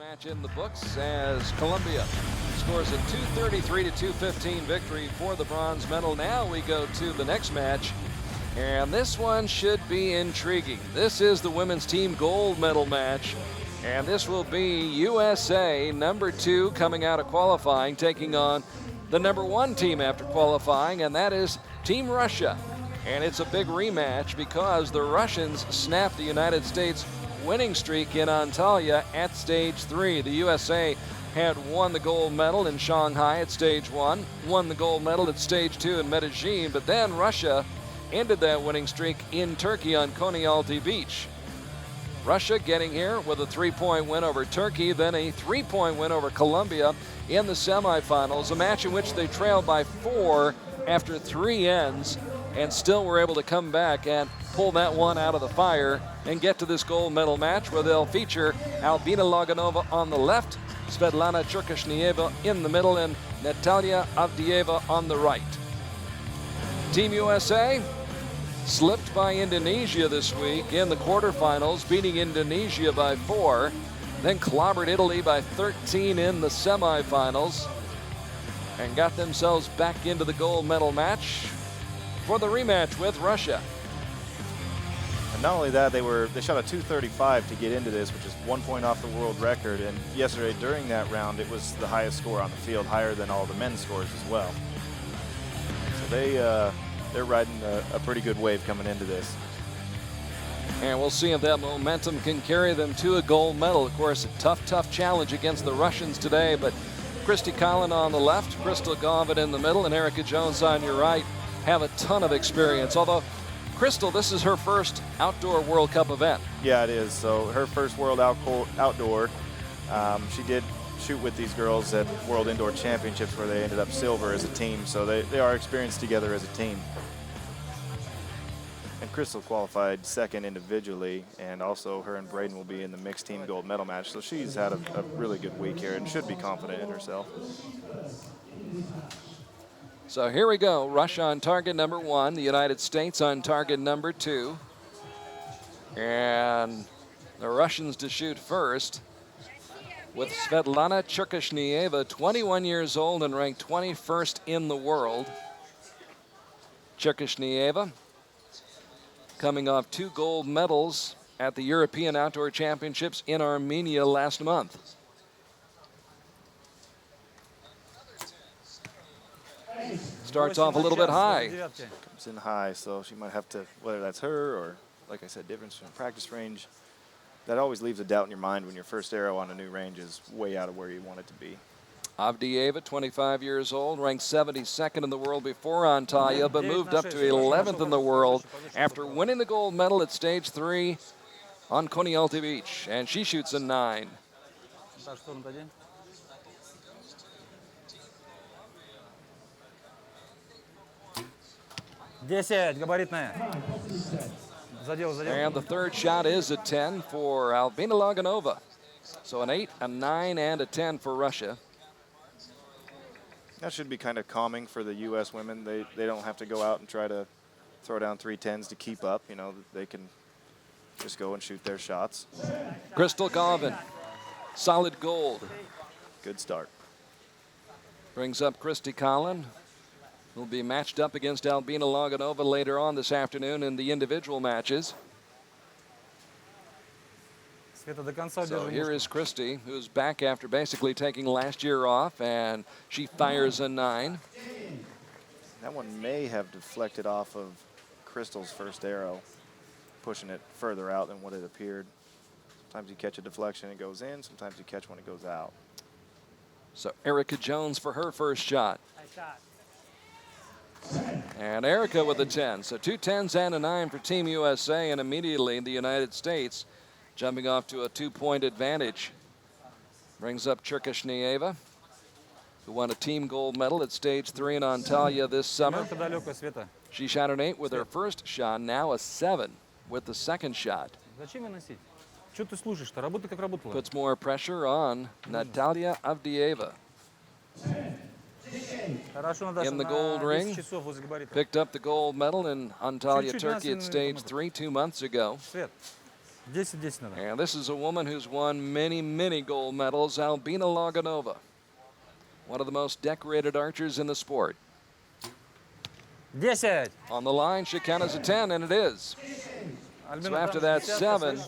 Match in the books as Colombia scores a 233 to 215 victory for the bronze medal. Now we go to the next match, and this one should be intriguing. This is the women's team gold medal match, and this will be USA #2 coming out of qualifying, taking on the #1 team after qualifying, and that is Team Russia. And it's a big rematch because the Russians snapped the United States winning streak in Antalya at stage 3. The USA had won the gold medal in Shanghai at stage 1, won the gold medal at stage 2 in Medellin, but then Russia ended that winning streak in Turkey on Konyaaltı Beach. Russia getting here with a 3-point win over Turkey, then a 3-point win over Colombia in the semifinals, a match in which they trailed by 4 after 3 ends, and still were able to come back and pull that one out of the fire and get to this gold medal match where they'll feature Albina Loganova on the left, Svetlana Cherkashnieva in the middle, and Natalia Avdieva on the right. Team USA slipped by Indonesia this week in the quarterfinals, beating Indonesia by 4, then clobbered Italy by 13 in the semifinals, and got themselves back into the gold medal match for the rematch with Russia. And not only that, they shot a 235 to get into this, which is 1 point off the world record. And yesterday during that round, it was the highest score on the field, higher than all the men's scores as well. So they're riding a pretty good wave coming into this. And we'll see if that momentum can carry them to a gold medal. Of course, a tough challenge against the Russians today, but Christy Collin on the left, Crystal Gauvain in the middle, and Erica Jones on your right have a ton of experience. Although, Crystal, this is her first outdoor World Cup event. Yeah, it is. So her first World Outdoor. She did shoot with these girls at World Indoor Championships where they ended up silver as a team. So they are experienced together as a team. And Crystal qualified second individually, and also her and Braden will be in the mixed team gold medal match. So she's had a really good week here and should be confident in herself. So here we go. Russia on target #1, the United States on target #2. And the Russians to shoot first with Svetlana Cherkashnieva, 21 years old and ranked 21st in the world. Cherkashnieva coming off 2 gold medals at the European Outdoor Championships in Armenia last month. Starts off a little bit high. Comes in high, so she might have to, whether that's her or, like I said, difference in practice range, that always leaves a doubt in your mind when your first arrow on a new range is way out of where you want it to be. Avdieva, 25 years old, ranked 72nd in the world before Antalya, but moved up to 11th in the world after winning the gold medal at stage 3 on Konyaaltı Beach, and she shoots a 9. And the third shot is a 10 for Albina Loganova. So an 8, a 9, and a 10 for Russia. That should be kind of calming for the U.S. women. They don't have to go out and try to throw down 3 10s to keep up. You know, they can just go and shoot their shots. Crystal Gauvain, solid gold. Good start. Brings up Christy Collin. Will be matched up against Albina Loganova later on this afternoon in the individual matches. So here is Christy, who's back after basically taking last year off, and she fires a 9. That one may have deflected off of Crystal's first arrow, pushing it further out than what it appeared. Sometimes you catch a deflection, it goes in. Sometimes you catch one, it goes out. So Erica Jones for her first shot. And Erica with a 10. So 2 10s and a 9 for Team USA, and immediately the United States jumping off to a 2-point advantage. Brings up Cherkashnieva, who won a team gold medal at stage 3 in Antalya this summer. She shot an 8 with her first shot, now a 7 with the second shot. Puts more pressure on Natalia Avdieva. In the gold ring, picked up the gold medal in Antalya, Turkey at stage 3 2 months ago. 10-10 надо. And this is a woman who's won many gold medals, Albina Loganova. One of the most decorated archers in the sport. 10. On the line, should count as a 10, and it is. So after that 7,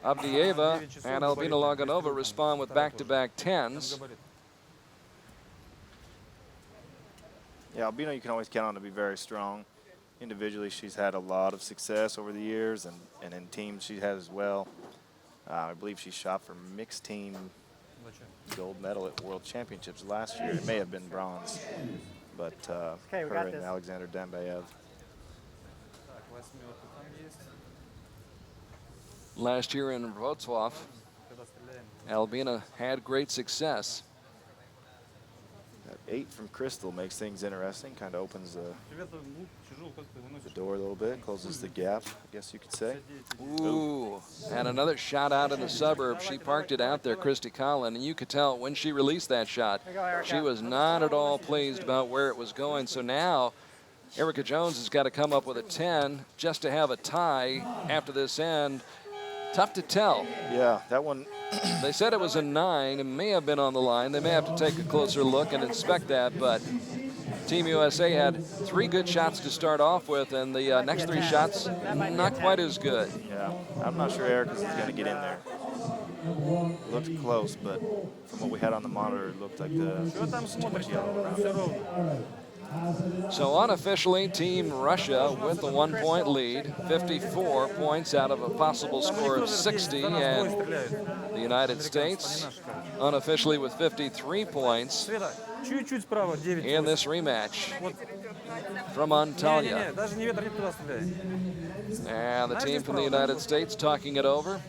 Avdieva and Albina Loganova respond with back-to-back 10s. Yeah, Albina you can always count on to be very strong. Individually, she's had a lot of success over the years, and in teams she has as well. I believe she shot for mixed team gold medal at World Championships last year. It may have been bronze, but her and Alexander Dembaev. Last year in Wroclaw, Albina had great success. That 8 from Crystal makes things interesting, kind of opens the door a little bit, closes the gap, I guess you could say. Ooh, and another shot out in the suburbs. She parked it out there, Christy Collin, and you could tell when she released that shot, she was not at all pleased about where it was going. So now, Erica Jones has got to come up with a 10 just to have a tie after this end. Tough to tell. Yeah, that one. They said it was a 9. It may have been on the line. They may have to take a closer look and inspect that, but Team USA had 3 good shots to start off with, and the next 3 shots, not quite as good. Yeah, I'm not sure Erica's is going to get in there. Looked close, but from what we had on the monitor, it looked like too much yellow around. So unofficially, Team Russia with the 1-point lead, 54 points out of a possible score of 60, and the United States unofficially with 53 points in this rematch from Antalya. And the team from the United States talking it over.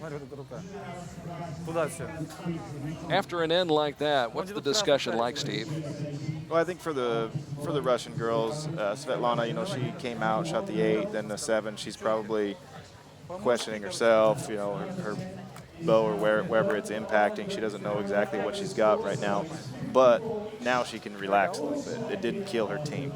After an end like that, what's the discussion like, Steve? Well, I think for the Russian girls, Svetlana, you know, she came out, shot the 8, then the 7. She's probably questioning herself, you know, her bow or wherever it's impacting. She doesn't know exactly what she's got right now, but now she can relax a little bit. It didn't kill her team,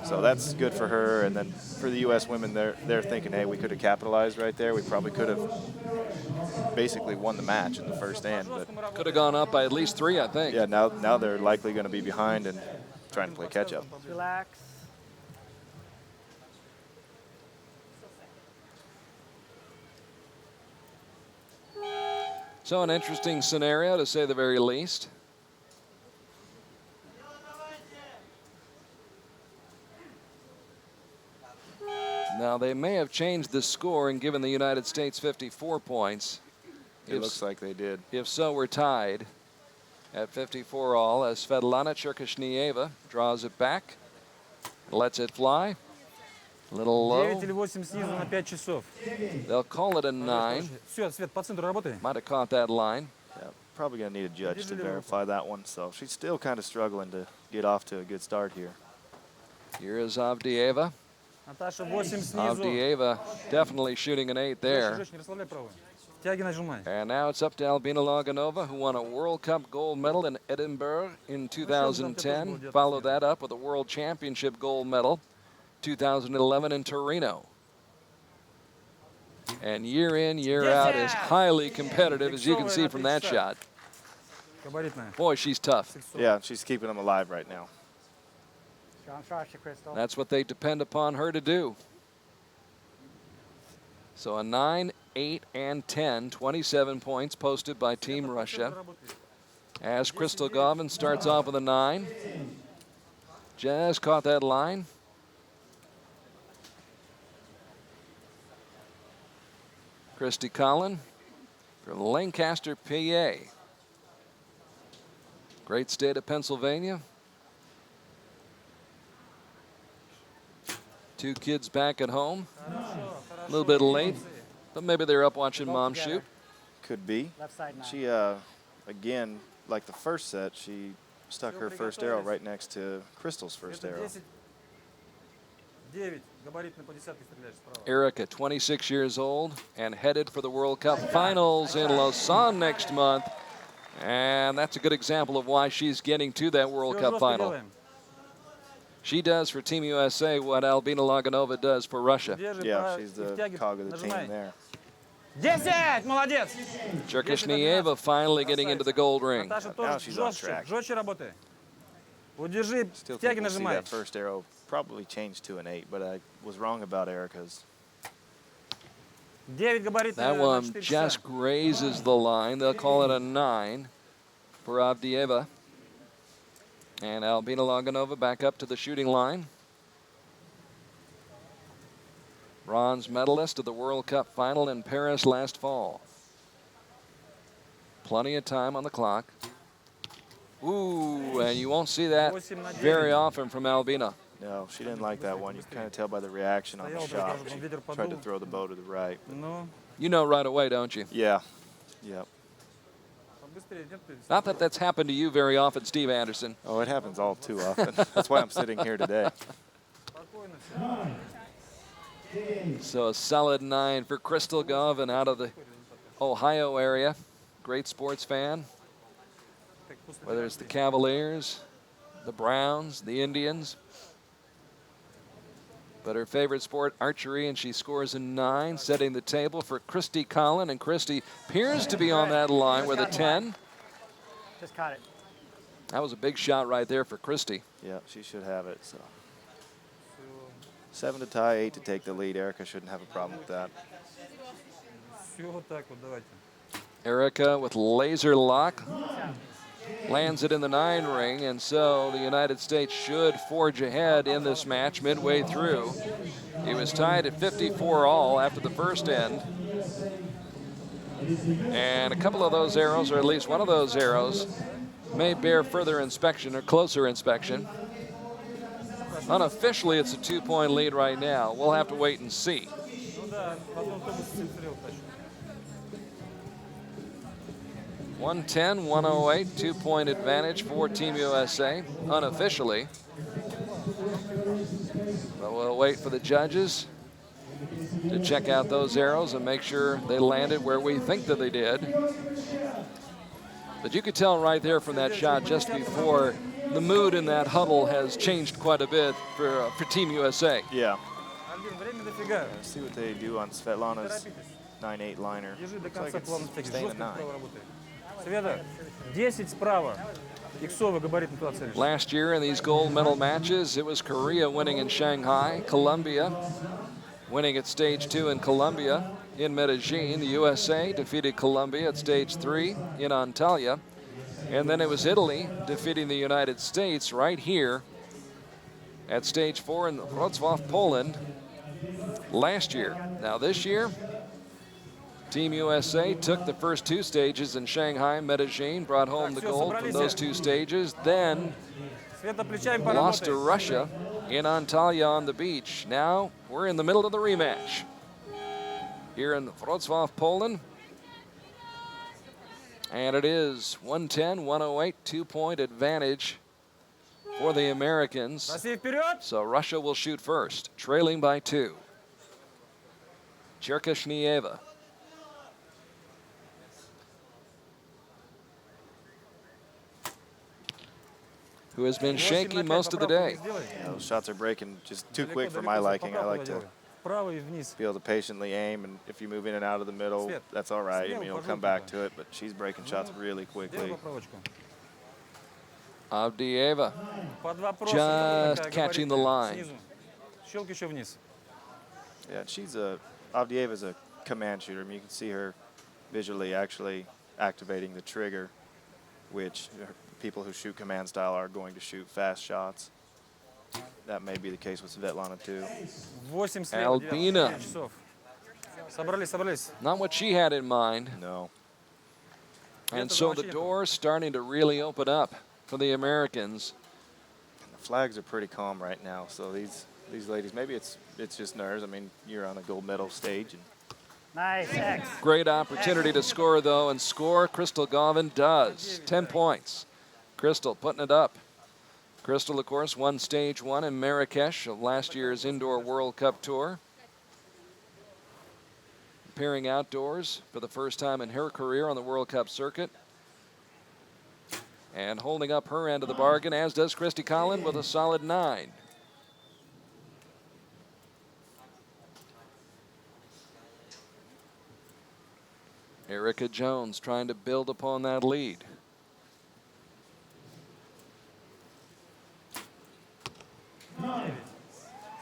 so that's good for her. And then for the U.S. women, they're thinking, hey, we could have capitalized right there. We probably could have basically won the match in the first end, but could have gone up by at least 3, I think. Yeah, now they're likely going to be behind and trying to play catch up. Relax. So an interesting scenario, to say the very least. Now, they may have changed the score and given the United States 54 points. It looks like they did. If so, we're tied at 54 all as Svetlana Cherkashnieva draws it back, lets it fly. A little low. 9 или 8 снизу на 5 часов. They'll call it a 9. Все, Свет, по центру работай. Might have caught that line. Yeah, probably going to need a judge to verify that one. So she's still kind of struggling to get off to a good start here. Here is Avdieva. Наташа, 8 снизу. Avdieva definitely shooting an 8 there. Жёстче, не расслабляй правую. Тяги нажимай. And now it's up to Albina Loganova, who won a World Cup gold medal in Edinburgh in 2010. Follow that up with a World Championship gold medal, 2011 in Torino. And year in, year out is highly competitive, as you can see from that shot. Габаритная. Boy, she's tough. Yeah, she's keeping them alive right now. Strong shot, Crystal. That's what they depend upon her to do. So a 9, 8, and 10, 27 points posted by Team Russia. As Crystal Govin starts off with a 9. Just caught that line. Christy Collin from Lancaster, PA. Great state of Pennsylvania. 2 kids back at home. A little bit late, but maybe they're up watching mom shoot. Could be. Left side 9. She, again, like the first set, she stuck her first arrow right next to Crystal's first arrow. 9, габаритный по десятке стреляешь справа. Erica, 26 years old and headed for the World Cup finals in Lausanne next month. And that's a good example of why she's getting to that World Cup final. She does for Team USA what Albina Loganova does for Russia. Yeah, she's the cog of the team there. 10! Молодец! Cherkashnieva finally getting into the gold ring. Наташа, Now тоже she's on жестче, track. жестче работай. Удержи, Still тяги think we'll see нажимай. that first arrow probably changed to an 8, but I was wrong about Erica's. 9 габарит That на one 4 часа. just grazes the line. They'll call it a 9 for Avdieva. And Albina Loganova back up to the shooting line. Bronze medalist of the World Cup final in Paris last fall. Plenty of time on the clock. Ooh, and you won't see that very often from Albina. No, she didn't like that one. You can kind of tell by the reaction on the shot. She tried to throw the bow to the right. Ну, You know right away, don't you? Yeah. Yep. побыстрее, нет? Not that that's happened to you very often, Steve Anderson. Oh, it happens all too often. That's why I'm sitting here today. Спокойно всё. So a solid 9 for Crystal Govan out of the Ohio area. Great sports fan. Whether it's the Cavaliers, the Browns, the Indians. But her favorite sport, archery, and she scores a 9, setting the table for Christy Collin. And Christy appears to be on that line with a 10. Just caught it. That was a big shot right there for Christy. Yeah, she should have it. So 7 to tie, 8 to take the lead. Erica shouldn't have a problem with that. Всё вот так вот, давайте. Erica with laser lock lands it in the 9 ring, and so the United States should forge ahead in this match midway through. It was tied at 54 all after the first end. And a couple of those arrows, or at least one of those arrows, may bear further inspection or closer inspection. Unofficially, it's a 2-point lead right now. We'll have to wait and see. Ну да, потом автобус стрел тащит. 110, 108, 2-point advantage for Team USA, unofficially. But we'll wait for the judges to check out those arrows and make sure they landed where we think that they did. But you could tell right there from that shot just before, the mood in that huddle has changed quite a bit for Team USA. Yeah. Альбин, время дофига. Let's see what they do on Svetlana's Торопитесь. 9-8 liner. Держи до Looks like конца плавно it's тяги. staying at Жестко 9. вправо работай. Света, 10 справа. Иксовый габаритный туда целишь. Last year in these gold medal matches, it was Korea winning in Shanghai, Colombia winning at stage 2 in Colombia. In Medellin, the USA defeated Colombia at stage 3 in Antalya. And then it was Italy defeating the United States right here at stage 4 in Wroclaw, Poland last year. Now this year, Team USA took the first 2 stages in Shanghai, Medellin, brought home the gold from those 2 stages, then Света, плечами lost to поработай. Russia in Antalya on the beach. Now we're in the middle of the rematch here in Wrocław, Poland. And it is 110, 108, 2-point advantage for the Americans. Россия вперед! So Russia will shoot first, trailing by 2. Cherkashnieva. Who has been shaky most of the day. Those shots are breaking just too quick for my liking. I like to Вправо и вниз. be able to patiently aim, and if you move in and out of the middle, that's all right. I mean, you'll come back to it, but she's breaking shots really Делай quickly. поправочку. Avdieva Под вопросом. just Такая catching the габаритная. line. Снизу. Щелк еще вниз. Yeah, Avdieva's a command shooter. I mean, you can see her visually actually activating the trigger, which people who shoot command style are going to shoot fast shots. That may be the case with Svetlana too. 8 слева. Albina. 9 часов. Собрались. Not what she had in mind. No. And so the door's starting to really open up for the Americans. And the flags are pretty calm right now. So these ladies, maybe it's just nerves. I mean, you're on a gold medal stage. And Nice, X. Great opportunity to score, though, and score. Crystal Govan does. 10 points. Crystal putting it up. Crystal, of course, won stage 1 in Marrakesh of last year's Indoor World Cup Tour. Appearing outdoors for the first time in her career on the World Cup circuit. And holding up her end of the bargain, as does Christy Collin with a solid 9. Erica Jones trying to build upon that lead.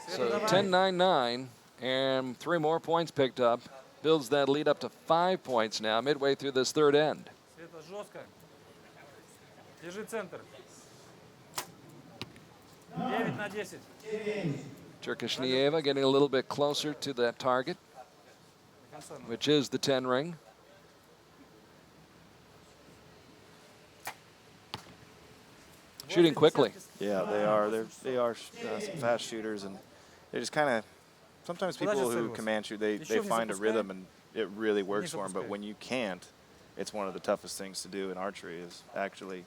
So 10-9-9 and 3 more points picked up. Builds that lead up to 5 points now, midway through this third end. Света, жестко. Держи центр. 9-10. Cherkashnieva getting a little bit closer to that target, which is the 10 ring. Shooting quickly. Yeah, they are. They are some fast shooters, and they're just kind of. Sometimes people who command shoot, they find a rhythm and it really works for them. But when you can't, it's one of the toughest things to do in archery is actually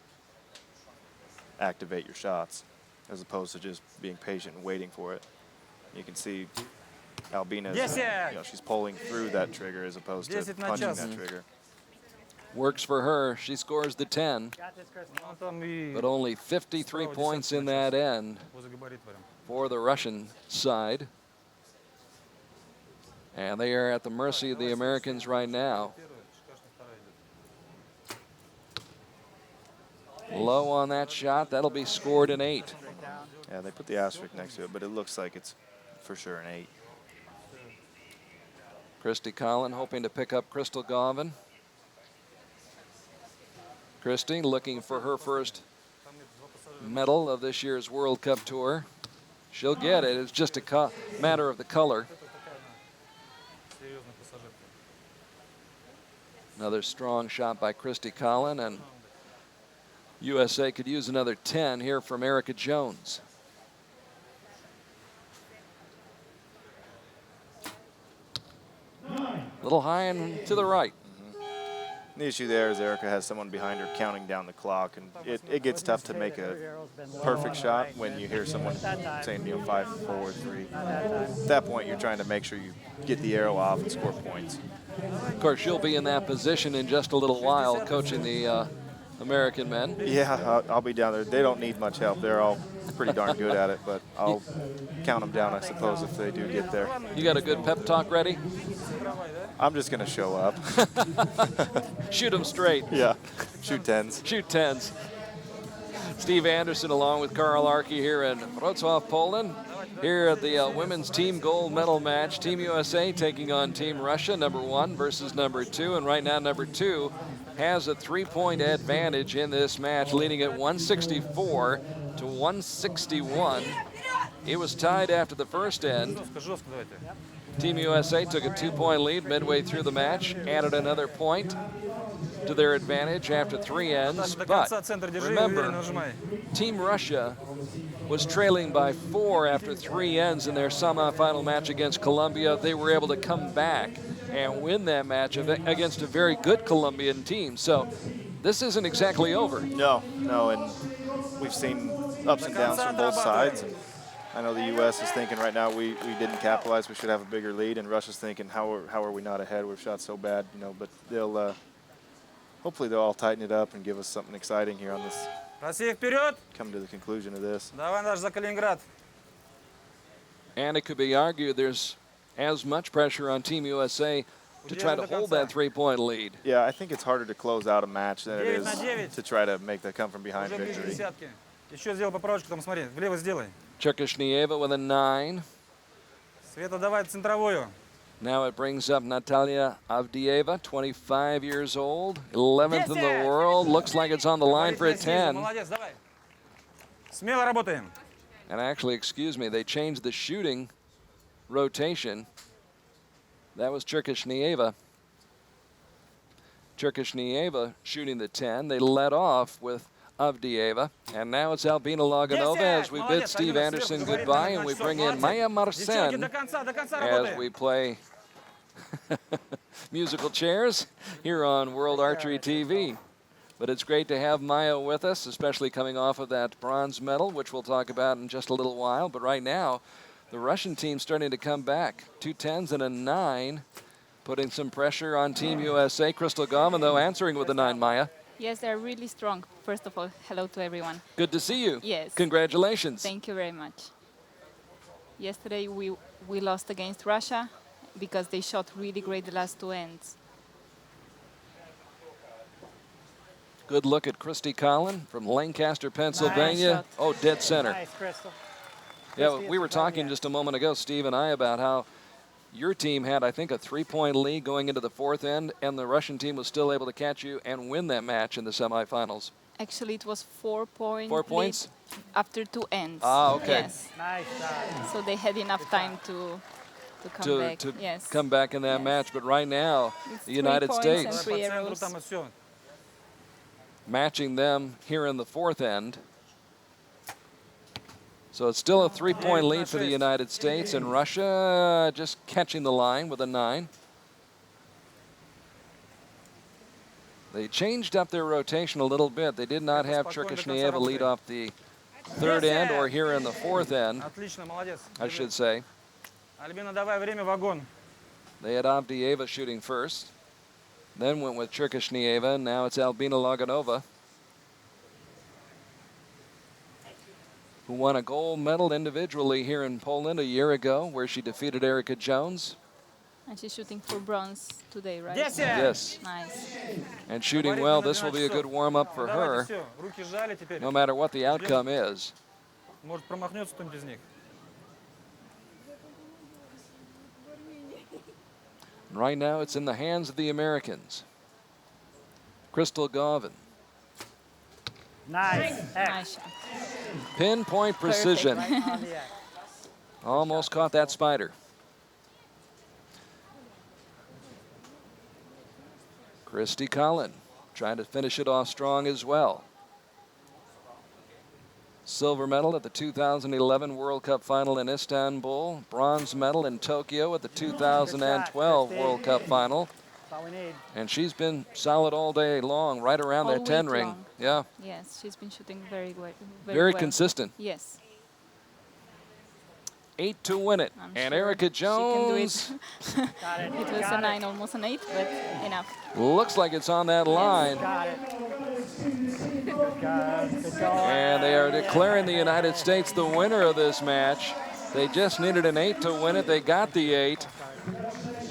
activate your shots, as opposed to just being patient and waiting for it. You can see Albina's, she's pulling through that trigger as opposed to punching that trigger. Works for her. She scores the 10, but only 53 points in that end for the Russian side. And they are at the mercy of the Americans right now. Low on that shot. That'll be scored an 8. Yeah, they put the asterisk next to it, but it looks like it's for sure an 8. Christy Collin hoping to pick up Crystal Govin. Christy looking for her first medal of this year's World Cup Tour. She'll get it. It's just a matter of the color. Another strong shot by Christy Collin, and USA could use another 10 here from Erica Jones. A little high and to the right. The issue there is Erica has someone behind her counting down the clock, and it gets tough to make a perfect shot when you hear someone saying, 5, 4, 3. At that point, you're trying to make sure you get the arrow off and score points. Of course, she'll be in that position in just a little while, coaching the American men. Yeah, I'll be down there. They don't need much help. They're all pretty darn good at it, but I'll count them down, I suppose, if they do get there. You got a good pep talk ready? I'm just going to show up. Shoot them straight. Yeah, shoot 10s. Shoot 10s. Steve Anderson along with Karl ARKY here in Wroclaw, Poland. Here at the women's team gold medal match. Team USA taking on Team Russia, number 1 versus number 2. And right now, number 2 has a 3-point advantage in this match, leading at 164 to 161. It was tied after the first end. Team USA took a 2-point lead midway through the match, added another point to their advantage after 3 ends. But remember, Team Russia was trailing by 4 after 3 ends in their semifinal match against Colombia. They were able to come back and win that match against a very good Colombian team. So this isn't exactly over. No, and we've seen ups and downs from both sides. And I know the U.S. is thinking right now we didn't capitalize. We should have a bigger lead. And Russia's thinking, how are we not ahead? We've shot so bad, But they'll hopefully they'll all tighten it up and give us something exciting here on this. Come to the conclusion of this. And it could be argued there's as much pressure on Team USA to try to hold that 3-point lead. Yeah, I think it's harder to close out a match than it is to try to make that come from behind victory. Cherkashnieva with a 9. Света, давай центровую. Now it brings up Natalia Avdieva, 25 years old, 11th in the world. Looks like it's on the line for a 10. Молодец, давай. Смело работаем. And actually, excuse me, they changed the shooting rotation. That was Cherkashnieva. Cherkashnieva shooting the 10. They led off with Avdieva. And now it's Albina Loganova as we bid Steve Anderson goodbye and we bring in Maya Marcen as we play musical chairs here on World Archery TV. But it's great to have Maya with us, especially coming off of that bronze medal, which we'll talk about in just a little while. But right now, the Russian team's starting to come back. 2 10s and a 9, putting some pressure on Team USA. Crystal Govin, though, answering with a 9, Maya. Yes, they're really strong. First of all, hello to everyone. Good to see you. Yes. Congratulations. Thank you very much. Yesterday we lost against Russia because they shot really great the last 2 ends. Good look at Christy Collin from Lancaster, Pennsylvania. shot. Oh, dead center. Nice, Crystal. Yeah, Christy, we it's were a talking bogey. just a moment ago, Steve and I, about how your team had, I think, a 3-point lead going into the fourth end, and the Russian team was still able to catch you and win that match in the semifinals. Actually, it was 4 points. 4 points? After 2 ends. Ah, okay. Yes. Nice shot. So they had enough time to come back. To Yes. come back in that Yes. match. But right now, It's the 3 United points States and По 3 центру arrows. там и все. matching them here in the fourth end. So it's still a 3-point lead for the United States, and Russia just catching the line with a 9. They changed up their rotation a little bit. They did not have Cherkashnieva lead off the third end or here in the fourth end, Отлично, молодец. I should say. Альбина, давай, время в огонь. They had Avdieva shooting first, then went with Cherkashnieva, and now it's Albina Loganova, who won a gold medal individually here in Poland a year ago, where she defeated Erica Jones. And she's shooting for bronze today, right? Yes. Yes, Nice. and shooting well. This will be a good warm-up for her, Давайте все, руки сжали теперь. no matter what the outcome is. Может, промахнется кто-нибудь из них. Right now, it's in the hands of the Americans. Crystal Gauvin, Nice. X. Nice shot. pinpoint precision. Right on the X. Almost caught that spider. Christy Collin trying to finish it off strong as well. Silver medal at the 2011 World Cup final in Istanbul. Bronze medal in Tokyo at the 2012 Christy. World Cup final. That's all we need. And she's been solid all day long, right around All that 10 week ring. long. Yeah, Yes, she's been shooting very well. very well. consistent. Yes. 8 to win it. I'm And sure Erica she can do it. Jones Got it. It was Got a 9, almost an 8, but enough. looks like it's on that line. Got it. Good God. Good God. And they are declaring the United States the winner of this match. They just needed an 8 to win it. They got the 8,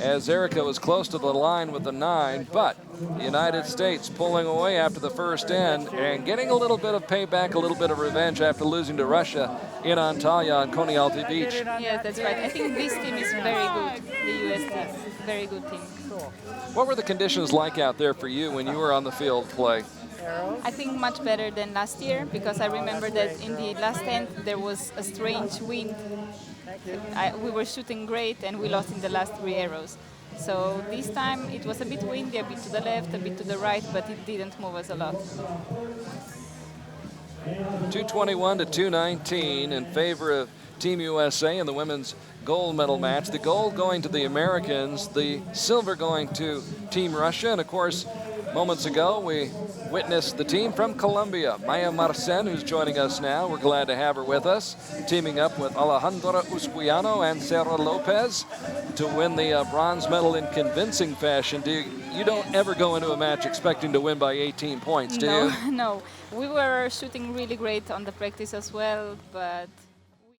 as Erica was close to the line with the 9. But the United States pulling away after the first end and getting a little bit of payback, a little bit of revenge after losing to Russia in Antalya on Konyaaltı Beach. Yes, that's right. I think this team is very good. The US team, very good team. What were the conditions like out there for you when you were on the field play? Arrows. I think much better than last year, because I remember that in the last end there was a strange wind. Thank you. We were shooting great and we lost in the last 3 arrows. So this time it was a bit windy, a bit to the left, a bit to the right, but it didn't move us a lot. 221 to 219 in favor of Team USA in the women's gold medal match. The gold going to the Americans, the silver going to Team Russia, and of course, moments ago we witnessed the team from Colombia, Maya Marcen, who's joining us now. We're glad to have her with us, teaming up with Alejandra Usquiano and Sarah Lopez to win the bronze medal in convincing fashion. You don't ever go into a match expecting to win by 18 points, do you? No, no. We were shooting really great on the practice as well, but